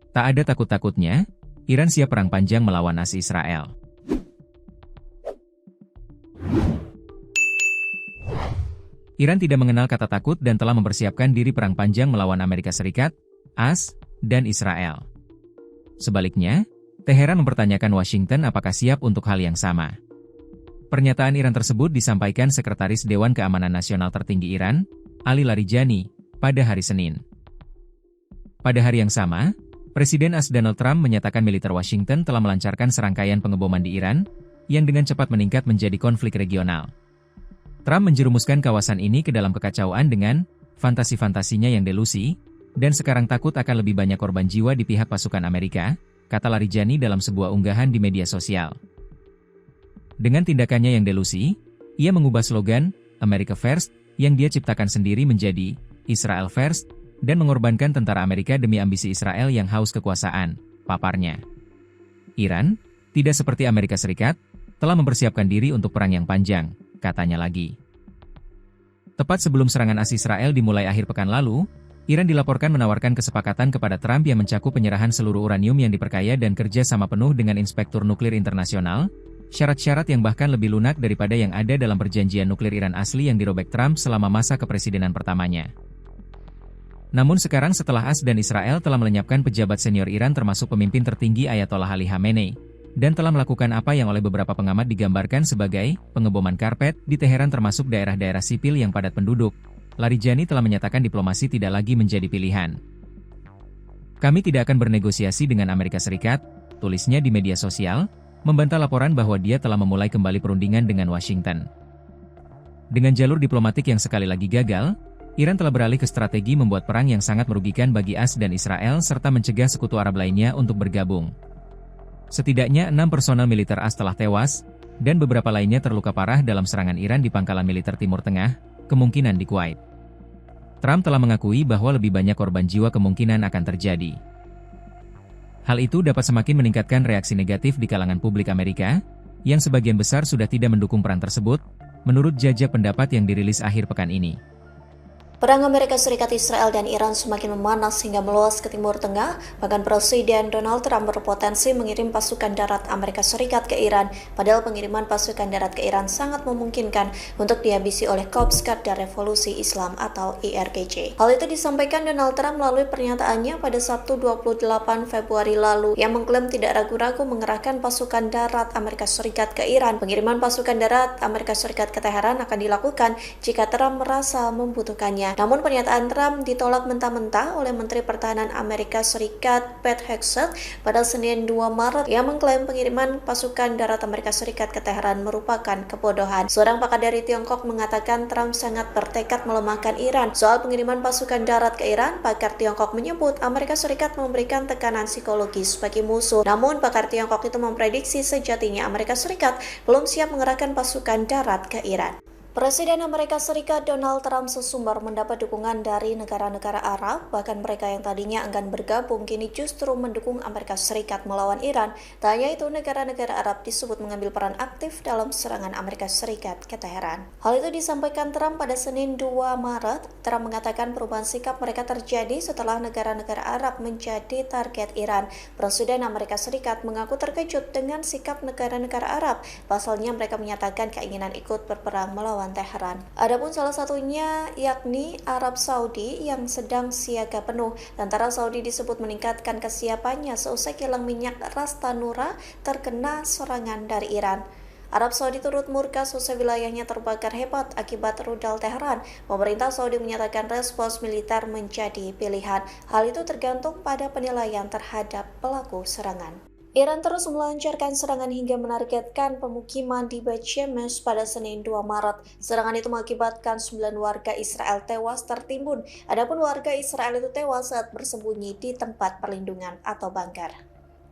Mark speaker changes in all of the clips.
Speaker 1: Tak ada takut-takutnya, Iran siap perang panjang melawan AS Israel. Iran tidak mengenal kata takut dan telah mempersiapkan diri perang panjang melawan Amerika Serikat, AS, dan Israel. Sebaliknya, Teheran mempertanyakan Washington apakah siap untuk hal yang sama. Pernyataan Iran tersebut disampaikan Sekretaris Dewan Keamanan Nasional tertinggi Iran, Ali Larijani, pada hari Senin. Pada hari yang sama, Presiden AS Donald Trump menyatakan militer Washington telah melancarkan serangkaian pengeboman di Iran, yang dengan cepat meningkat menjadi konflik regional. Trump menjerumuskan kawasan ini ke dalam kekacauan dengan fantasi-fantasinya yang delusi, dan sekarang takut akan lebih banyak korban jiwa di pihak pasukan Amerika, kata Larijani dalam sebuah unggahan di media sosial. Dengan tindakannya yang delusi, ia mengubah slogan America First yang dia ciptakan sendiri menjadi Israel First, dan mengorbankan tentara Amerika demi ambisi Israel yang haus kekuasaan, paparnya. Iran, tidak seperti Amerika Serikat, telah mempersiapkan diri untuk perang yang panjang, katanya lagi. Tepat sebelum serangan AS Israel dimulai akhir pekan lalu, Iran dilaporkan menawarkan kesepakatan kepada Trump yang mencakup penyerahan seluruh uranium yang diperkaya dan kerja sama penuh dengan Inspektur Nuklir Internasional, syarat-syarat yang bahkan lebih lunak daripada yang ada dalam perjanjian nuklir Iran asli yang dirobek Trump selama masa kepresidenan pertamanya. Namun sekarang setelah AS dan Israel telah melenyapkan pejabat senior Iran termasuk pemimpin tertinggi Ayatollah Ali Khamenei, dan telah melakukan apa yang oleh beberapa pengamat digambarkan sebagai pengeboman karpet di Teheran termasuk daerah-daerah sipil yang padat penduduk, Larijani telah menyatakan diplomasi tidak lagi menjadi pilihan. Kami tidak akan bernegosiasi dengan Amerika Serikat, tulisnya di media sosial, membantah laporan bahwa dia telah memulai kembali perundingan dengan Washington. Dengan jalur diplomatik yang sekali lagi gagal, Iran telah beralih ke strategi membuat perang yang sangat merugikan bagi AS dan Israel serta mencegah sekutu Arab lainnya untuk bergabung. Setidaknya 6 personel militer AS telah tewas, dan beberapa lainnya terluka parah dalam serangan Iran di pangkalan militer Timur Tengah, kemungkinan di Kuwait. Trump telah mengakui bahwa lebih banyak korban jiwa kemungkinan akan terjadi. Hal itu dapat semakin meningkatkan reaksi negatif di kalangan publik Amerika, yang sebagian besar sudah tidak mendukung perang tersebut, menurut jajak pendapat yang dirilis akhir pekan ini.
Speaker 2: Perang Amerika Serikat, Israel, dan Iran semakin memanas hingga meluas ke Timur Tengah, bahkan Presiden Donald Trump berpotensi mengirim pasukan darat Amerika Serikat ke Iran, padahal pengiriman pasukan darat ke Iran sangat memungkinkan untuk dihabisi oleh Korps Garda Revolusi Islam atau IRGC. Hal itu disampaikan Donald Trump melalui pernyataannya pada Sabtu 28 Februari lalu, yang mengklaim tidak ragu-ragu mengerahkan pasukan darat Amerika Serikat ke Iran. Pengiriman pasukan darat Amerika Serikat ke Teheran akan dilakukan jika Trump merasa membutuhkannya. Namun pernyataan Trump ditolak mentah-mentah oleh Menteri Pertahanan Amerika Serikat Pete Hegseth pada Senin 2 Maret yang mengklaim pengiriman pasukan darat Amerika Serikat ke Teheran merupakan kebodohan. Seorang pakar dari Tiongkok mengatakan Trump sangat bertekad melemahkan Iran. Soal pengiriman pasukan darat ke Iran, pakar Tiongkok menyebut Amerika Serikat memberikan tekanan psikologis bagi musuh. Namun pakar Tiongkok itu memprediksi sejatinya Amerika Serikat belum siap mengerahkan pasukan darat ke Iran. Presiden Amerika Serikat Donald Trump sesumbar mendapat dukungan dari negara-negara Arab, bahkan mereka yang tadinya enggan bergabung kini justru mendukung Amerika Serikat melawan Iran. Tak hanya itu, negara-negara Arab disebut mengambil peran aktif dalam serangan Amerika Serikat ke Teheran. Hal itu disampaikan Trump pada Senin 2 Maret. Trump mengatakan perubahan sikap mereka terjadi setelah negara-negara Arab menjadi target Iran. Presiden Amerika Serikat mengaku terkejut dengan sikap negara-negara Arab. Pasalnya mereka menyatakan keinginan ikut berperang melawan Teheran. Adapun salah satunya yakni Arab Saudi yang sedang siaga penuh. Tentara Saudi disebut meningkatkan kesiapannya seusai kilang minyak Ras Tanura terkena serangan dari Iran. Arab Saudi turut murka seusai wilayahnya terbakar hebat akibat rudal Teheran. Pemerintah Saudi menyatakan respons militer menjadi pilihan. Hal itu tergantung pada penilaian terhadap pelaku serangan. Iran terus melancarkan serangan hingga menargetkan pemukiman di Beit Shemesh pada Senin 2 Maret. Serangan itu mengakibatkan 9 warga Israel tewas tertimbun. Adapun warga Israel itu tewas saat bersembunyi di tempat perlindungan atau bunker.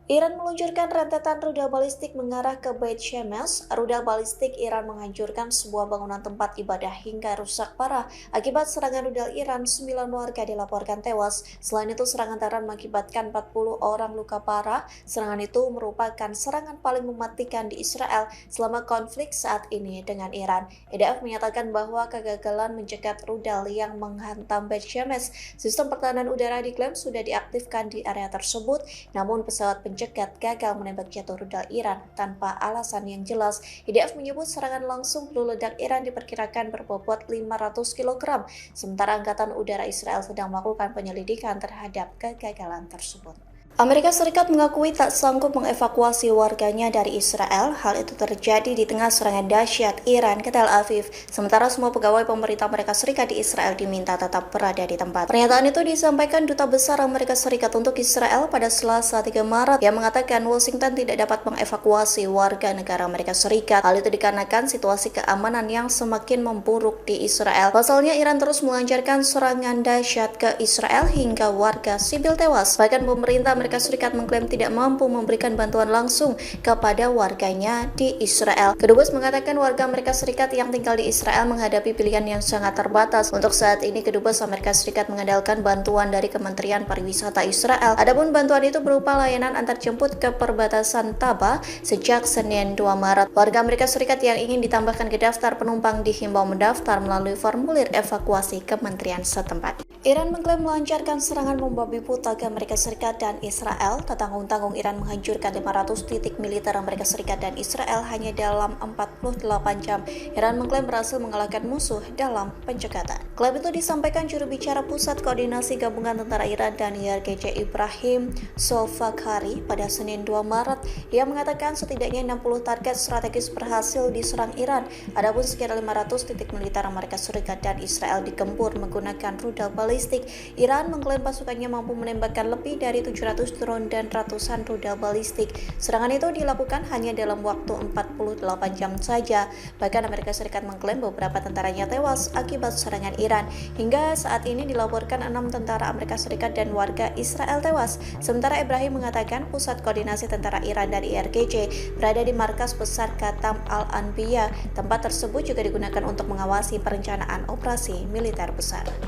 Speaker 2: Iran meluncurkan rentetan rudal balistik mengarah ke Bait Shemesh. Rudal balistik Iran menghancurkan sebuah bangunan tempat ibadah hingga rusak parah. Akibat serangan rudal Iran, 9 warga dilaporkan tewas. Selain itu, serangan darat mengakibatkan 40 orang luka parah. Serangan itu merupakan serangan paling mematikan di Israel selama konflik saat ini dengan Iran. IDF menyatakan bahwa kegagalan mencegat rudal yang menghantam Bait Shemesh. Sistem pertahanan udara diklaim sudah diaktifkan di area tersebut, namun pesawat pencegat gagal menembak jatuh rudal Iran tanpa alasan yang jelas. IDF menyebut serangan langsung peluru ledak Iran diperkirakan berbobot 500 kg, sementara Angkatan Udara Israel sedang melakukan penyelidikan terhadap kegagalan tersebut. Amerika Serikat mengakui tak sanggup mengevakuasi warganya dari Israel. Hal itu terjadi di tengah serangan dahsyat Iran ke Tel Aviv. Sementara semua pegawai pemerintah Amerika Serikat di Israel diminta tetap berada di tempat. Pernyataan itu disampaikan Duta Besar Amerika Serikat untuk Israel pada Selasa 3 Maret yang mengatakan Washington tidak dapat mengevakuasi warga negara Amerika Serikat. Hal itu dikarenakan situasi keamanan yang semakin memburuk di Israel. Pasalnya Iran terus melancarkan serangan dahsyat ke Israel hingga warga sipil tewas. Bahkan pemerintah Amerika Serikat mengklaim tidak mampu memberikan bantuan langsung kepada warganya di Israel. Kedubes mengatakan warga Amerika Serikat yang tinggal di Israel menghadapi pilihan yang sangat terbatas. Untuk saat ini, Kedubes Amerika Serikat mengandalkan bantuan dari Kementerian Pariwisata Israel. Adapun bantuan itu berupa layanan antarjemput ke perbatasan Taba sejak Senin 2 Maret. Warga Amerika Serikat yang ingin ditambahkan ke daftar penumpang dihimbau mendaftar melalui formulir evakuasi Kementerian setempat. Iran mengklaim melancarkan serangan membabi buta ke Amerika Serikat dan Israel. Tak tanggung-tanggung Iran menghancurkan 500 titik militer Amerika Serikat dan Israel hanya dalam 48 jam. Iran mengklaim berhasil mengalahkan musuh dalam pencekatan. Klaim itu disampaikan juru bicara Pusat Koordinasi Gabungan Tentara Iran dan IRGC Ibrahim Solfakhari pada Senin 2 Maret. Ia mengatakan setidaknya 60 target strategis berhasil diserang Iran. Adapun sekitar 500 titik militer Amerika Serikat dan Israel digempur menggunakan rudal balistik. Iran mengklaim pasukannya mampu menembakkan lebih dari 700 drone dan ratusan rudal balistik. Serangan itu dilakukan hanya dalam waktu 48 jam saja. Bahkan Amerika Serikat mengklaim beberapa tentaranya tewas akibat serangan Iran. Hingga saat ini dilaporkan 6 tentara Amerika Serikat dan warga Israel tewas. Sementara Ibrahim mengatakan Pusat Koordinasi Tentara Iran dari IRGC berada di markas besar Qatam Al-Anbiya. Tempat tersebut juga digunakan untuk mengawasi perencanaan operasi militer besar.